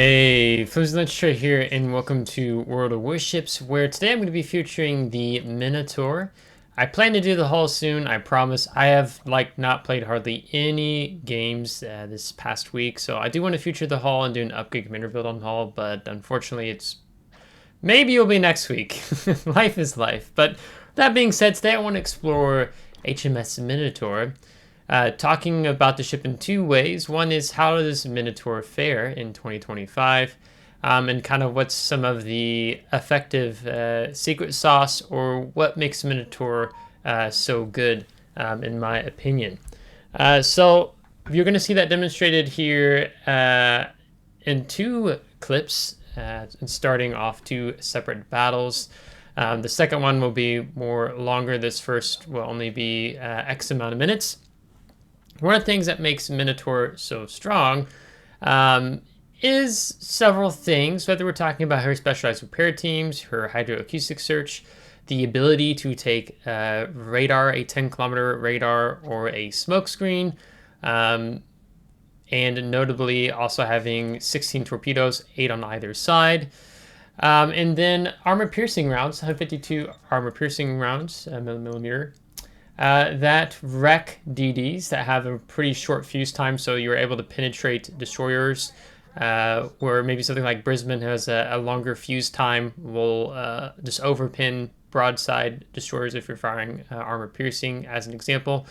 Hey, FlimsyLunchTray here, and welcome to World of Warships, where today I'm going to be featuring the Minotaur. I plan to do the haul soon, I promise. I have not played hardly any games this past week, so I do want to feature the haul and do an upgrade commander build on haul, but unfortunately maybe it'll be next week. Life is life. But that being said, today I want to explore HMS Minotaur. Talking about the ship in two ways. One is how does Minotaur fare in 2025, and kind of what's some of the effective secret sauce, or what makes Minotaur so good, in my opinion. So you're going to see that demonstrated here in two clips, starting off two separate battles. The second one will be more longer. This first will only be X amount of minutes. One of the things that makes Minotaur so strong is several things, whether we're talking about her specialized repair teams, her hydroacoustic search, the ability to take radar, a 10-kilometer radar, or a smoke screen, and notably also having 16 torpedoes, 8 on either side. And then armor-piercing rounds, 152 armor-piercing rounds, millimeter. That wreck DDs that have a pretty short fuse time, so you're able to penetrate destroyers, where maybe something like Brisbane has a longer fuse time, will just overpin broadside destroyers if you're firing armor piercing, as an example.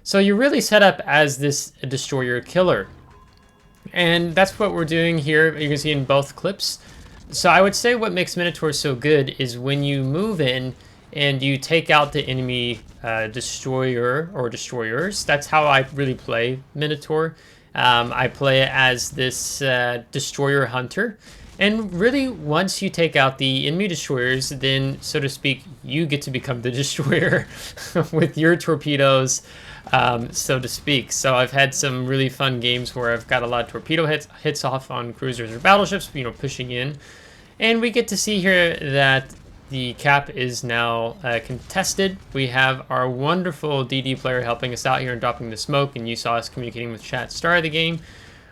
So you're really set up as this destroyer killer. And that's what we're doing here. You can see in both clips. So I would say what makes Minotaur so good is when you move in and you take out the enemy destroyer or destroyers. That's how I really play Minotaur. I play it as this destroyer hunter. And really, once you take out the enemy destroyers, then, so to speak, you get to become the destroyer with your torpedoes, so to speak. So I've had some really fun games where I've got a lot of torpedo hits off on cruisers or battleships, pushing in. And we get to see here that the cap is now contested. We have our wonderful DD player helping us out here and dropping the smoke, and you saw us communicating with chat at the start of the game,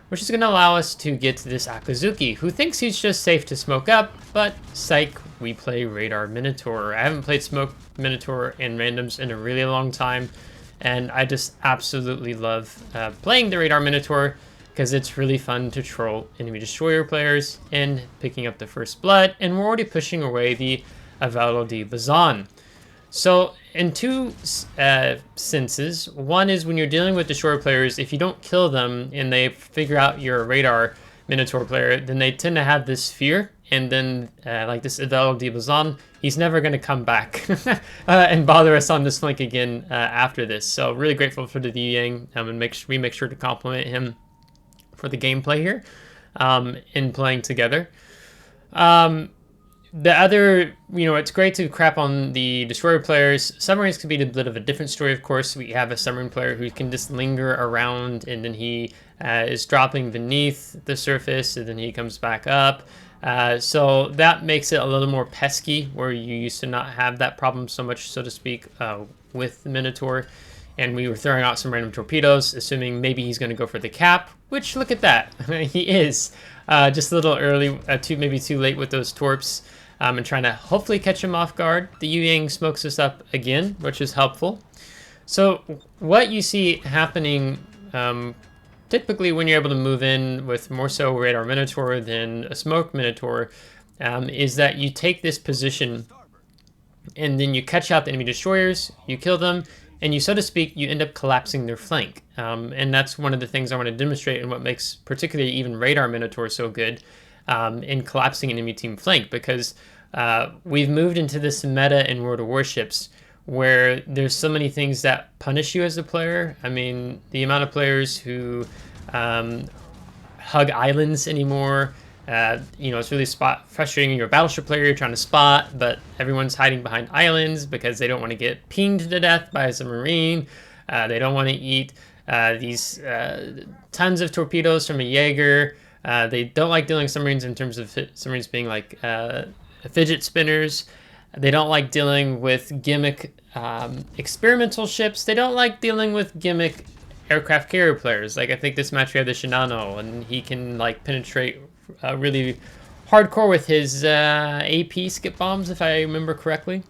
which is going to allow us to get to this Akazuki, who thinks he's just safe to smoke up, but psych, we play Radar Minotaur. I haven't played Smoke Minotaur in randoms in a really long time, and I just absolutely love playing the Radar Minotaur, because it's really fun to troll enemy destroyer players and picking up the first blood, and we're already pushing away the Avalo de Bazan. So in two senses, one is when you're dealing with destroyer players, if you don't kill them and they figure out you're a radar Minotaur player, then they tend to have this fear, and then like this Avalo de Bazan, he's never going to come back and bother us on this flank again after this. So really grateful for the Lian, and we make sure to compliment him for the gameplay here in playing together. The other, it's great to crap on the destroyer players. Submarines could be a bit of a different story, of course. We have a submarine player who can just linger around, and then he is dropping beneath the surface, and then he comes back up. So that makes it a little more pesky, where you used to not have that problem so much, so to speak, with the Minotaur. And we were throwing out some random torpedoes, assuming maybe he's going to go for the cap, which, look at that. He is. Just a little early, maybe too late with those torps. And trying to hopefully catch him off guard. The Yang smokes us up again, which is helpful. So what you see happening typically when you're able to move in with more so Radar Minotaur than a Smoke Minotaur, is that you take this position and then you catch out the enemy destroyers, you kill them, and you, so to speak, you end up collapsing their flank. And that's one of the things I want to demonstrate, and what makes particularly even Radar Minotaur so good in collapsing an enemy team flank, because we've moved into this meta in World of Warships where there's so many things that punish you as a player. I mean, the amount of players who hug islands anymore, it's really frustrating. You're a battleship player, you're trying to spot, but everyone's hiding behind islands because they don't want to get pinged to death by a submarine. They don't want to eat these tons of torpedoes from a Jaeger. They don't like dealing with submarines in terms of submarines being like fidget spinners. They don't like dealing with gimmick experimental ships. They don't like dealing with gimmick aircraft carrier players. Like, I think this match we have the Shinano, and he can like penetrate really hardcore with his AP skip bombs, if I remember correctly.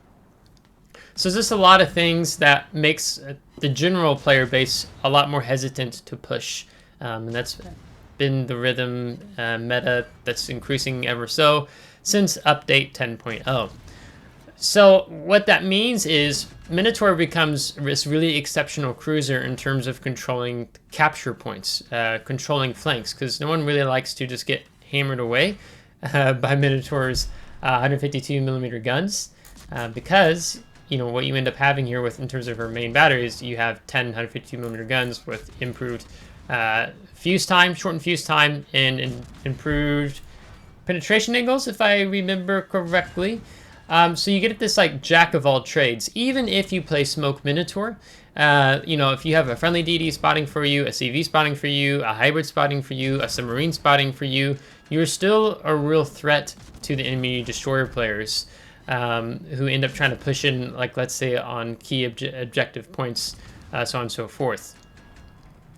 So there's just a lot of things that makes the general player base a lot more hesitant to push. And that's been the rhythm meta that's increasing ever so since update 10.0. So what that means is Minotaur becomes this really exceptional cruiser in terms of controlling capture points, controlling flanks, because no one really likes to just get hammered away by Minotaur's 152mm guns, because what you end up having here with in terms of her main batteries, you have 10 152mm guns with improved fuse time, shortened fuse time, and improved penetration angles, if I remember correctly. So you get this like jack of all trades. Even if you play Smoke Minotaur, if you have a friendly DD spotting for you, a CV spotting for you, a hybrid spotting for you, a submarine spotting for you, you're still a real threat to the enemy destroyer players. Who end up trying to push in, like, let's say, on key objective points, so on and so forth.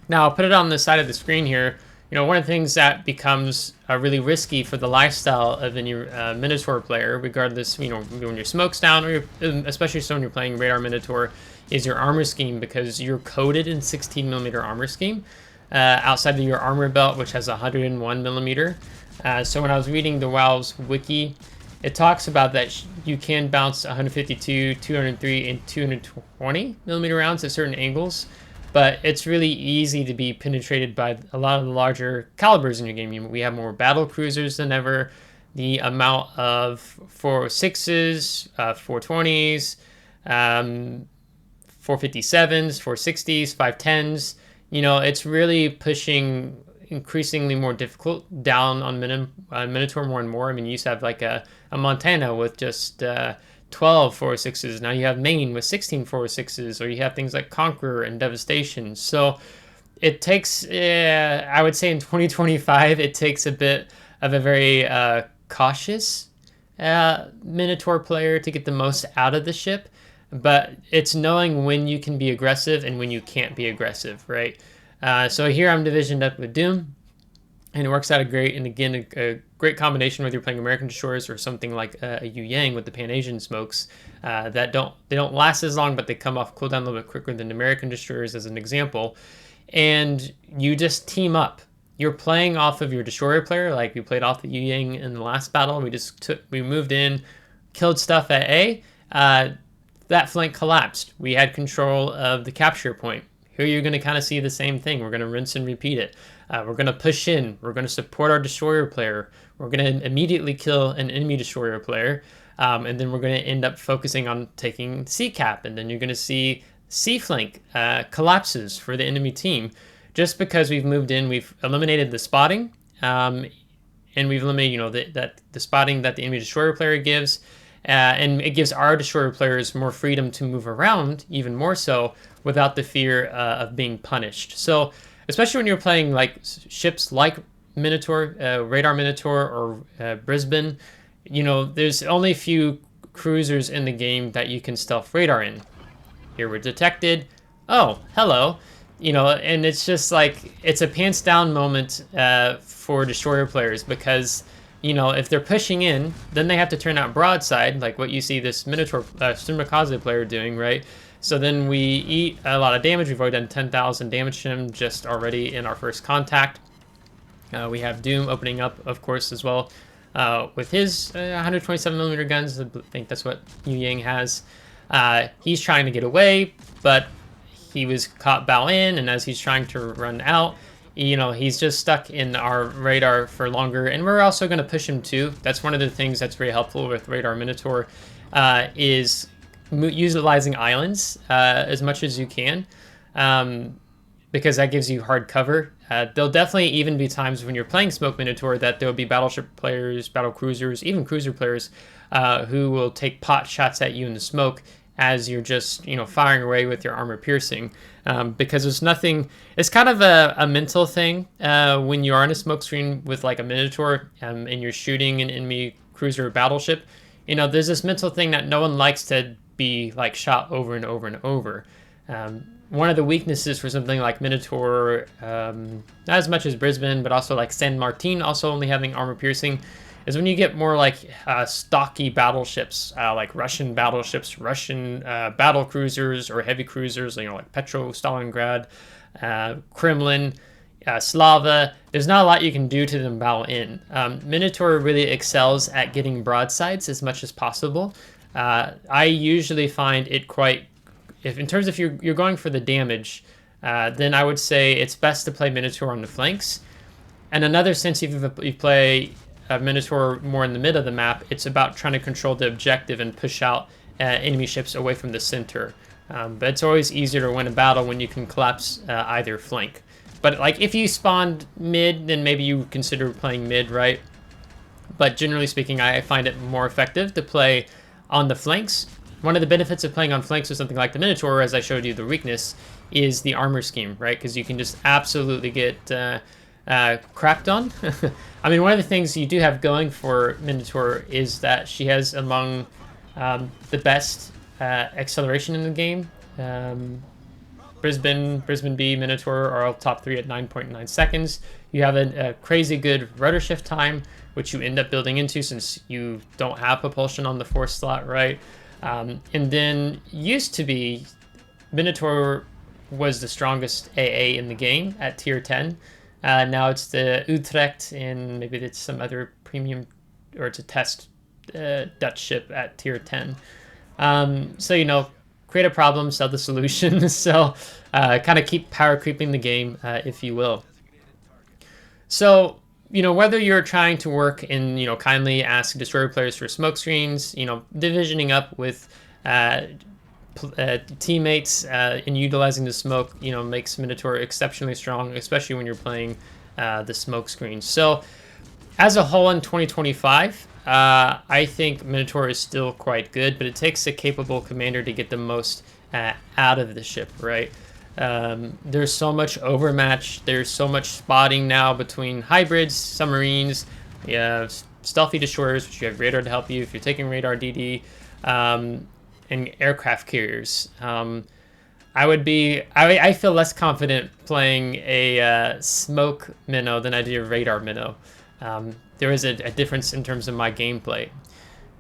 Now, I'll put it on the side of the screen here. One of the things that becomes really risky for the lifestyle of any Minotaur player, regardless, when your smoke's down, or especially so when you're playing Radar Minotaur, is your armor scheme, because you're coded in 16mm armor scheme outside of your armor belt, which has 101mm. So when I was reading the WoW's wiki, it talks about that you can bounce 152, 203, and 220mm rounds at certain angles, but it's really easy to be penetrated by a lot of the larger calibers in your game. We have more battle cruisers than ever. The amount of 406s, 420s, 457s, 460s, 510s, it's really pushing increasingly more difficult down on Minotaur more and more. I mean, you used to have like a Montana with just 12 406s. Now you have Maine with 16 406s, or you have things like Conqueror and Devastation. So it takes, I would say in 2025, it takes a bit of a very cautious Minotaur player to get the most out of the ship. But it's knowing when you can be aggressive and when you can't be aggressive, right? So here I'm divisioned up with Doom, and it works out great. And again, a great combination whether you're playing American destroyers or something like a Yu Yang with the Pan Asian smokes that don't last as long, but they come off cooldown a little bit quicker than American destroyers, as an example. And you just team up. You're playing off of your destroyer player, like we played off the Yu Yang in the last battle. We moved in, killed stuff at A. That flank collapsed. We had control of the capture point. Here you're going to kind of see the same thing. We're going to rinse and repeat it. We're going to push in. We're going to support our destroyer player. We're going to immediately kill an enemy destroyer player. And then we're going to end up focusing on taking C cap. And then you're going to see C flank collapses for the enemy team. Just because we've moved in, we've eliminated the spotting. And we've eliminated, the spotting that the enemy destroyer player gives. And it gives our destroyer players more freedom to move around, even more so, without the fear of being punished. So, especially when you're playing like ships like Minotaur, Radar Minotaur, or Brisbane, there's only a few cruisers in the game that you can stealth radar in. Here we're detected. Oh, hello. And it's just like, it's a pants down moment for destroyer players, because if they're pushing in, then they have to turn out broadside, like what you see this Minotaur Sumikaze player doing, right? So then we eat a lot of damage. We've already done 10,000 damage to him just already in our first contact. We have Doom opening up, of course, as well, with his 127mm guns. I think that's what Yu Yang has. He's trying to get away, but he was caught bow in, and as he's trying to run out, he's just stuck in our radar for longer, and we're also going to push him too. That's one of the things that's very helpful with Radar Minotaur, is utilizing islands as much as you can, because that gives you hard cover. There'll definitely even be times when you're playing Smoke Minotaur that there'll be battleship players, battle cruisers, even cruiser players who will take pot shots at you in the smoke as you're just firing away with your armor piercing, because there's nothing. It's kind of a mental thing when you are in a smoke screen with like a Minotaur and you're shooting an enemy cruiser or battleship. There's this mental thing that no one likes to be like shot over and over and over. One of the weaknesses for something like Minotaur, not as much as Brisbane, but also like San Martin also only having armor piercing, is when you get more like stocky battleships, like Russian battleships, Russian battle cruisers or heavy cruisers, like Petro, Stalingrad, Kremlin, Slava. There's not a lot you can do to them battle in. Minotaur really excels at getting broadsides as much as possible. I usually find it quite, in terms of you're going for the damage, then I would say it's best to play Minotaur on the flanks. And another sense, if you play Minotaur more in the mid of the map, it's about trying to control the objective and push out enemy ships away from the center. But it's always easier to win a battle when you can collapse either flank. But like if you spawned mid, then maybe you consider playing mid, right? But generally speaking, I find it more effective to play on the flanks. One of the benefits of playing on flanks with something like the Minotaur, as I showed you the weakness, is the armor scheme, right? Because you can just absolutely get crapped on. I mean, one of the things you do have going for Minotaur is that she has among the best acceleration in the game. Brisbane B, Minotaur are all top 3 at 9.9 seconds. You have a crazy good rudder shift time, which you end up building into since you don't have propulsion on the 4th slot, right? And then used to be, Minotaur was the strongest AA in the game at tier 10. Now it's the Utrecht, and maybe it's some other premium, or it's a test Dutch ship at tier 10. So, create a problem, sell the solution. So kind of keep power creeping the game, if you will. So, whether you're trying to work in, kindly ask destroyer players for smoke screens, divisioning up with teammates and utilizing the smoke, makes Minotaur exceptionally strong, especially when you're playing the smoke screens. So as a whole in 2025, I think Minotaur is still quite good, but it takes a capable commander to get the most out of the ship, right? There's so much overmatch. There's so much spotting now between hybrids, submarines, stealthy destroyers, which you have radar to help you if you're taking radar DD, and aircraft carriers. I feel less confident playing a smoke minnow than I do a radar minnow. There is a difference in terms of my gameplay.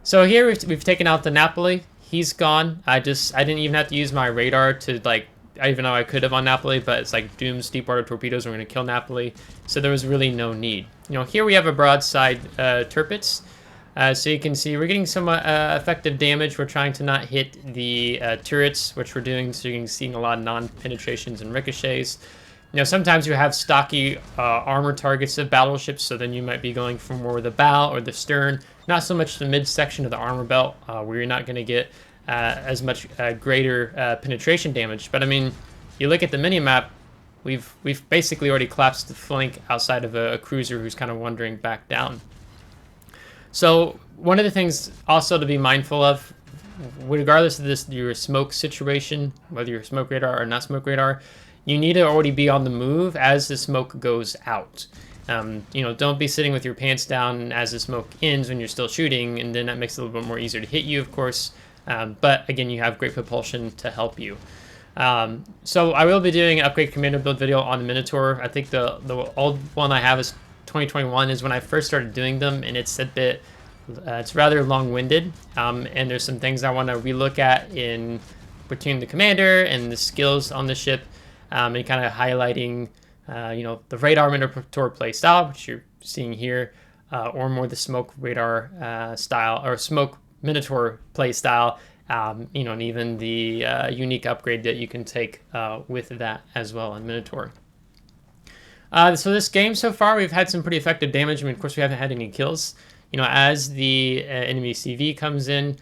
So here we've taken out the Napoli. He's gone. I didn't even have to use my radar to even though I could have on Napoli, but it's like Doom's deep water torpedoes are going to kill Napoli. So there was really no need. Here we have a broadside Tirpitz. So you can see we're getting some effective damage. We're trying to not hit the turrets, which we're doing, so you're seeing a lot of non-penetrations and ricochets. Sometimes you have stocky armor targets of battleships, so then you might be going for more the bow or the stern, not so much the midsection of the armor belt, where you're not going to get as much greater penetration damage. But I mean, you look at the mini-map, we've basically already collapsed the flank outside of a cruiser who's kind of wandering back down. So one of the things also to be mindful of, regardless of your smoke situation, whether you're smoke radar or not smoke radar, you need to already be on the move as the smoke goes out. Don't be sitting with your pants down as the smoke ends when you're still shooting, and then that makes it a little bit more easier to hit you, of course. But again, you have great propulsion to help you. So I will be doing an upgrade commander build video on the Minotaur. I think the old one I have is 2021 is when I first started doing them, and it's a bit, it's rather long-winded, and there's some things I want to relook at in between the commander and the skills on the ship, and kind of highlighting, the radar Minotaur play style, which you're seeing here, or more the smoke radar style, or smoke Minotaur play style, and even the unique upgrade that you can take with that as well on Minotaur. So this game so far, we've had some pretty effective damage. I mean, of course, we haven't had any kills. As the enemy CV comes in,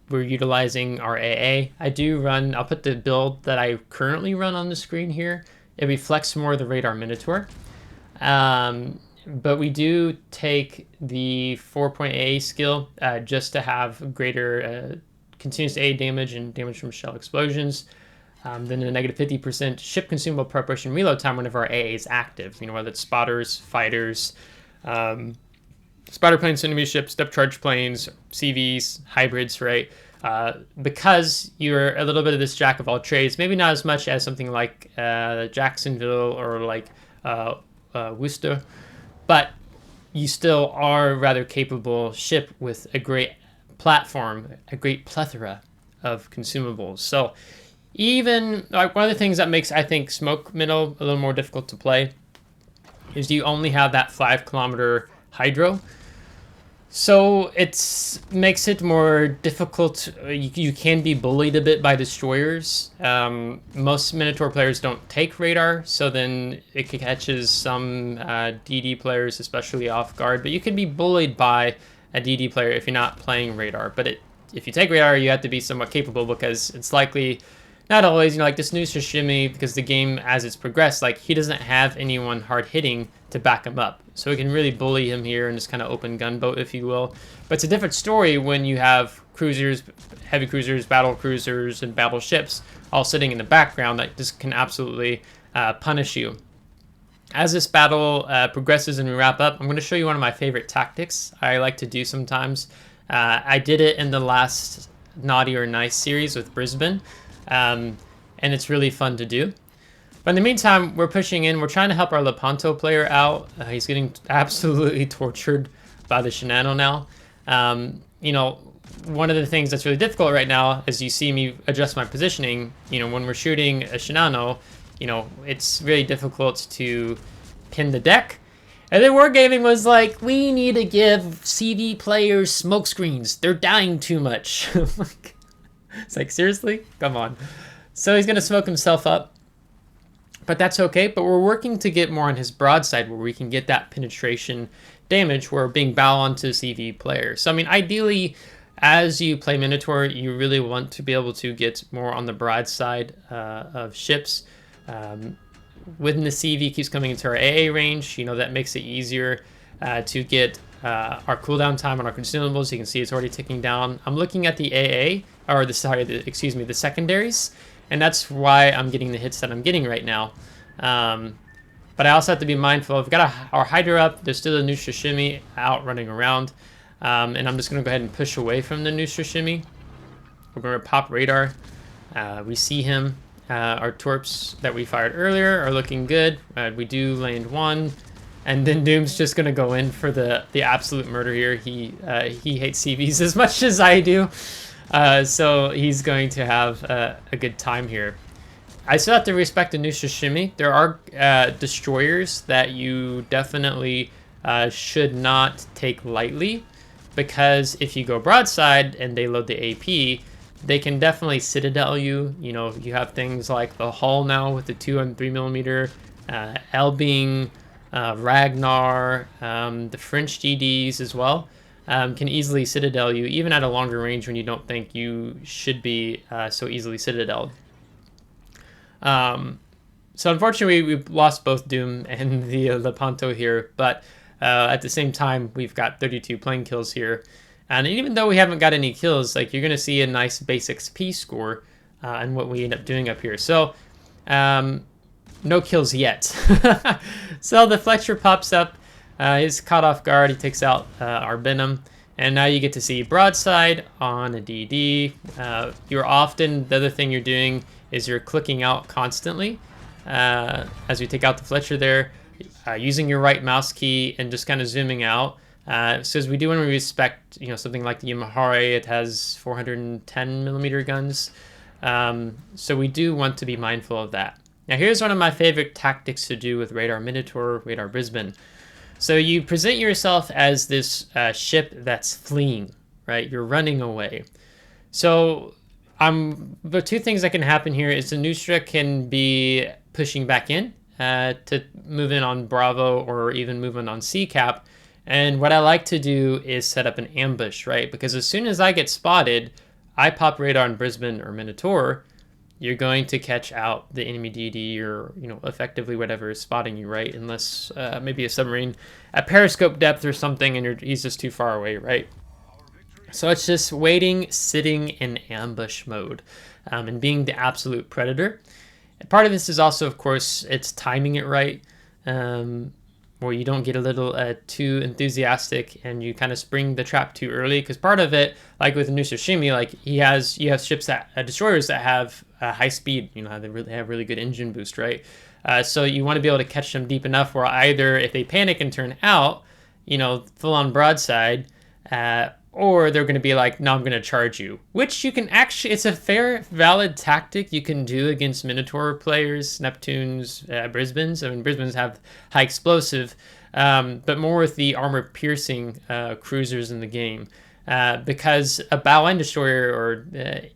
we're utilizing our AA. I'll put the build that I currently run on the screen here. It reflects more of the radar Minotaur. But we do take the 4-point AA skill just to have greater continuous AA damage and damage from shell explosions. Then a negative 50% ship consumable preparation reload time whenever our AA is active. Whether it's spotters, fighters, spotter planes, enemy ships, depth charge planes, CVs, hybrids, right? because you're a little bit of this jack of all trades, maybe not as much as something like Jacksonville or like Worcester, but you still are rather capable ship with a great platform, a great plethora of consumables. So even like one of the things that makes, I think, Smoke Mino a little more difficult to play is you only have that 5-kilometer hydro. So it makes it more difficult. You can be bullied a bit by destroyers. Most Minotaur players don't take radar, so then it catches some DD players, especially off guard. But you can be bullied by a DD player if you're not playing radar. But if you take radar, you have to be somewhat capable, because it's likely, not always, like this new Sashimi, because the game as it's progressed, like he doesn't have anyone hard hitting to back him up. So we can really bully him here and just kind of open gunboat, if you will. But it's a different story when you have cruisers, heavy cruisers, battle cruisers, and battleships all sitting in the background that just can absolutely punish you. As this battle progresses and we wrap up, I'm going to show you one of my favorite tactics I like to do sometimes. I did it in the last Naughty or Nice series with Brisbane, and it's really fun to do. But in the meantime, we're pushing in. We're trying to help our Lepanto player out. He's getting absolutely tortured by the Shinano now. You know, one of the things that's really difficult right now is you see me adjust my positioning. You know, when we're shooting a Shinano, you know, it's really difficult to pin the deck. And then Wargaming was like, we need to give CV players smoke screens. They're dying too much. It's like, seriously? Come on. So he's going to smoke himself up. But that's okay. But we're working to get more on his broadside where we can get that penetration damage where we're being bow onto CV players. So, I mean, ideally, as you play Minotaur, you really want to be able to get more on the broadside of ships. When the CV keeps coming into our AA range, you know, that makes it easier to get our cooldown time on our consumables. You can see it's already ticking down. I'm looking at the AA, or the secondaries, and that's why I'm getting the hits that I'm getting right now. But I also have to be mindful. We've got our Hydra up. There's still a new Sashimi out running around, and I'm just going to go ahead and push away from the new Sashimi. We're going to pop radar. We see him. Our torps that we fired earlier are looking good. We do land one, and then Doom's just gonna go in for the absolute murder here. He hates CVs as much as I do, so he's going to have a good time here. I still have to respect the new Sashimi. There are destroyers that you definitely should not take lightly, because if you go broadside and they load the AP, they can definitely Citadel you. You know, you have things like the Hull now with the 2 and 3mm, Elbing, Ragnar, the French GDs as well, can easily Citadel you, even at a longer range when you don't think you should be so easily Citadeled. So unfortunately, we've lost both Doom and the Lepanto here, but at the same time, we've got 32 plane kills here. And even though we haven't got any kills, like you're going to see a nice base XP score and what we end up doing up here. So no kills yet. So the Fletcher pops up. He's caught off guard. He takes out our Venom. And now you get to see broadside on a DD. You're often, the other thing you're doing is you're clicking out constantly as we take out the Fletcher there, using your right mouse key and just kind of zooming out. So as we do when we respect, you know, something like the Yamahari, it has 410mm guns. So we do want to be mindful of that. Now here's one of my favorite tactics to do with Radar Minotaur, Radar Brisbane. So you present yourself as this ship that's fleeing, right? You're running away. So the two things that can happen here is the Nusra can be pushing back in to move in on Bravo or even move in on C-Cap. And what I like to do is set up an ambush, right? Because as soon as I get spotted, I pop radar on Brisbane or Minotaur, you're going to catch out the enemy DD or, you know, effectively whatever is spotting you, right? Unless maybe a submarine at periscope depth or something and he's just too far away, right? So it's just waiting, sitting in ambush mode and being the absolute predator. And part of this is also, of course, it's timing it right. where you don't get a little too enthusiastic and you kind of spring the trap too early. Because part of it, like with Tsushima, like you have ships that destroyers that have high speed. You know, they have really good engine boost, right? So you want to be able to catch them deep enough where either if they panic and turn out, you know, full on broadside, or they're going to be like, no, I'm going to charge you, which you can actually, it's a fair, valid tactic you can do against Minotaur players, Neptunes, Brisbanes. I mean, Brisbanes have high explosive, but more with the armor piercing cruisers in the game. Because a bow and destroyer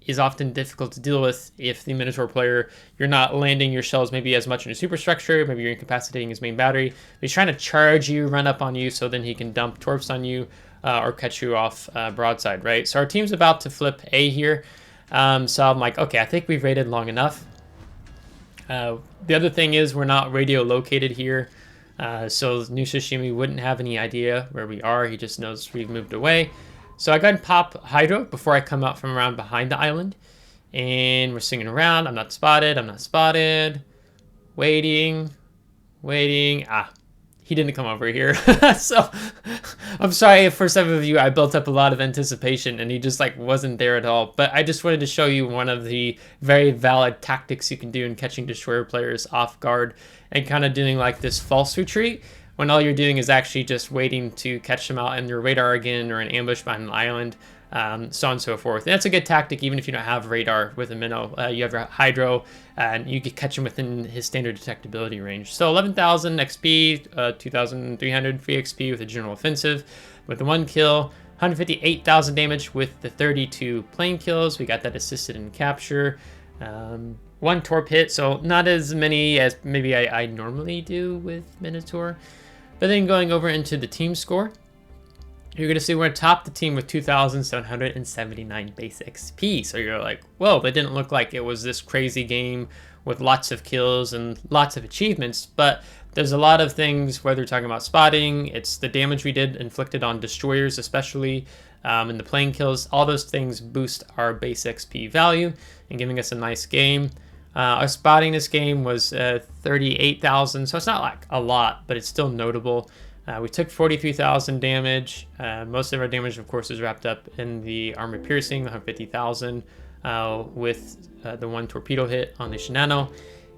is often difficult to deal with if the Minotaur player, you're not landing your shells maybe as much in a superstructure, maybe you're incapacitating his main battery. He's trying to charge you, run up on you, so then he can dump torps on you or catch you off broadside, right? So our team's about to flip A here. So I'm like, okay, I think we've raided long enough. The other thing is we're not radio located here. So New Tsushima wouldn't have any idea where we are. He just knows we've moved away. So I go ahead and pop Hydro before I come out from around behind the island. And we're swinging around. I'm not spotted. I'm not spotted. Waiting. Ah, he didn't come over here. So I'm sorry for some of you. I built up a lot of anticipation and he just like wasn't there at all. But I just wanted to show you one of the very valid tactics you can do in catching destroyer players off guard and kind of doing like this false retreat, when all you're doing is actually just waiting to catch them out in your radar again or an ambush behind an island, so on and so forth. And that's a good tactic even if you don't have radar with a Minnow. You have your Hydro, and you can catch him within his standard detectability range. So 11,000 XP, 2,300 free XP with a general offensive. With the 1 kill, 158,000 damage with the 32 plane kills. We got that assisted in capture. 1 torp hit, so not as many as maybe I normally do with Minotaur. But then going over into the team score, you're going to see we're atop the team with 2,779 base XP. So you're like, whoa, that didn't look like it was this crazy game with lots of kills and lots of achievements. But there's a lot of things, whether you're talking about spotting, it's the damage we did inflicted on destroyers especially, and the plane kills. All those things boost our base XP value and giving us a nice game. Our spotting this game was 38,000, so it's not like a lot, but it's still notable. We took 43,000 damage. Most of our damage, of course, is wrapped up in the armor piercing, 150,000, with the 1 torpedo hit on the Shinano.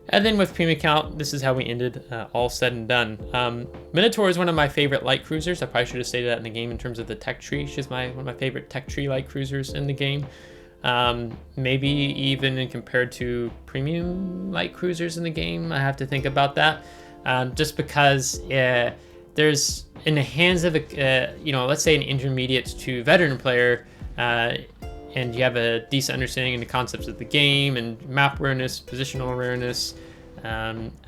And then with premium count, this is how we ended, all said and done. Minotaur is one of my favorite light cruisers. I probably should have stated that in the game in terms of the tech tree. She's one of my favorite tech tree light cruisers in the game. Maybe even compared to premium light cruisers in the game. I have to think about that, just because there's in the hands of a let's say an intermediate to veteran player, and you have a decent understanding of the concepts of the game and map awareness, positional awareness,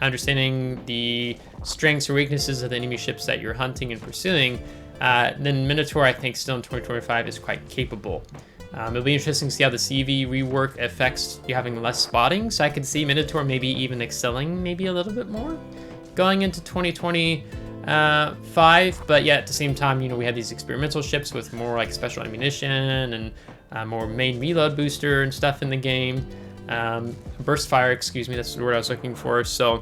understanding the strengths or weaknesses of the enemy ships that you're hunting and pursuing, then Minotaur, I think, still in 2025 is quite capable. It'll be interesting to see how the CV rework affects you having less spotting. So I could see Minotaur maybe even excelling maybe a little bit more going into 2025. But yet at the same time, we had these experimental ships with more like special ammunition and more main reload booster and stuff in the game. Burst fire, excuse me, that's the word I was looking for. So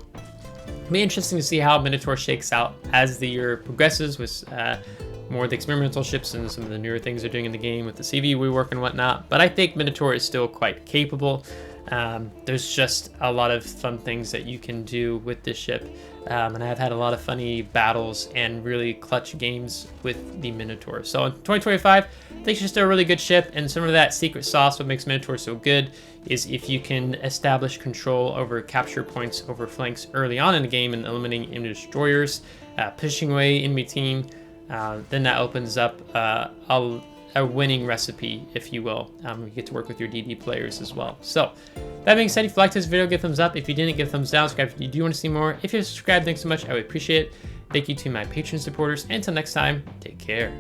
it'll be interesting to see how Minotaur shakes out as the year progresses with more of the experimental ships and some of the newer things they're doing in the game with the CV rework and whatnot. But I think Minotaur is still quite capable. There's just a lot of fun things that you can do with this ship. And I've had a lot of funny battles and really clutch games with the Minotaur. So in 2025, I think it's just a really good ship. And some of that secret sauce, what makes Minotaur so good, is if you can establish control over capture points over flanks early on in the game and eliminating enemy destroyers, pushing away enemy team, then that opens up a winning recipe, if you will. You get to work with your DD players as well. So that being said, if you liked this video, give a thumbs up. If you didn't, give a thumbs down. Subscribe if you do want to see more. If you're subscribed, thanks so much. I would appreciate it. Thank you to my Patreon supporters. And until next time, take care.